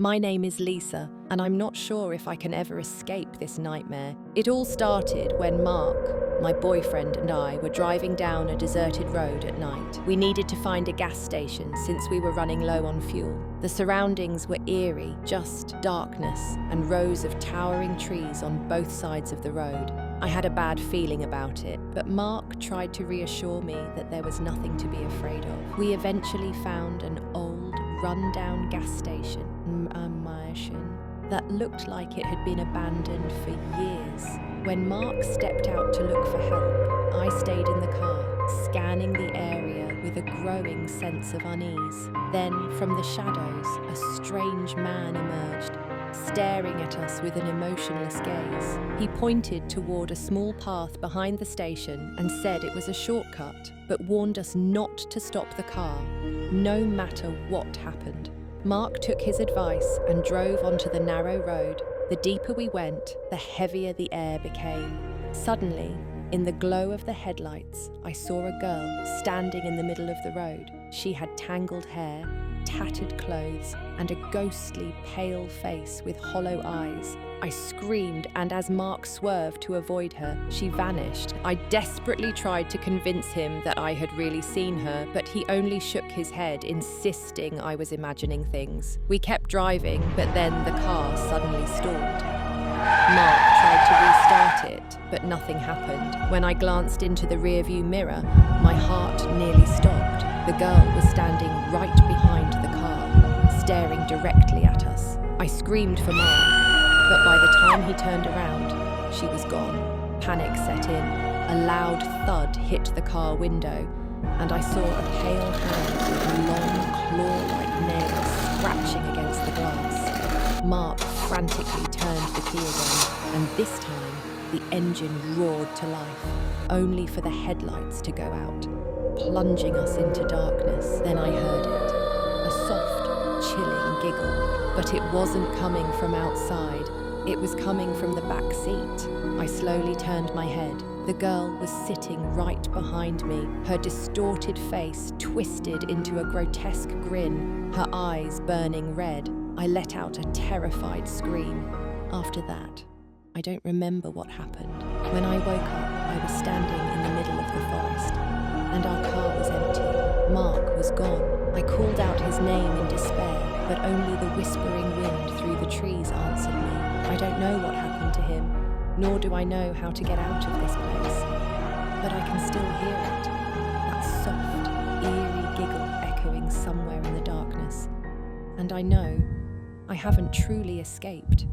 My name is Lisa, and I'm not sure if I can ever escape this nightmare. It all started when Mark, my boyfriend, and I were driving down a deserted road at night. We needed to find a gas station since we were running low on fuel. The surroundings were eerie, just darkness and rows of towering trees on both sides of the road. I had a bad feeling about it, but Mark tried to reassure me that there was nothing to be afraid of. We eventually found an old, run-down gas station, that looked like it had been abandoned for years. When Mark stepped out to look for help, I stayed in the car, scanning the area with a growing sense of unease. Then, from the shadows, a strange man emerged, staring at us with an emotionless gaze. He pointed toward a small path behind the station and said it was a shortcut, but warned us not to stop the car, no matter what happened. Mark took his advice and drove onto the narrow road. The deeper we went, the heavier the air became. Suddenly, in the glow of the headlights, I saw a girl standing in the middle of the road. She had tangled hair, tattered clothes, and a ghostly, pale face with hollow eyes. I screamed, and as Mark swerved to avoid her, she vanished. I desperately tried to convince him that I had really seen her, but he only shook his head, insisting I was imagining things. We kept driving, but then the car suddenly stalled. Mark tried to restart it, but nothing happened. When I glanced into the rearview mirror, my heart nearly stopped. The girl was standing right behind the car, staring directly at us. I screamed for Mark, but by the time he turned around, she was gone. Panic set in. A loud thud hit the car window, and I saw a pale hand with long, claw-like nails scratching against the glass. Mark frantically turned the key again, and this time, the engine roared to life, only for the headlights to go out, plunging us into darkness. Then I heard it, a soft, chilling giggle, but it wasn't coming from outside. It was coming from the back seat. I slowly turned my head. The girl was sitting right behind me, her distorted face twisted into a grotesque grin, her eyes burning red. I let out a terrified scream. After that, I don't remember what happened. When I woke up, I was standing in the middle of the forest, and our car was empty. Mark was gone. I called out his name in despair, but only the whispering wind through the trees answered me. I don't know what happened to him, nor do I know how to get out of this place. But I can still hear it, that soft, eerie giggle echoing somewhere in the darkness. And I know I haven't truly escaped.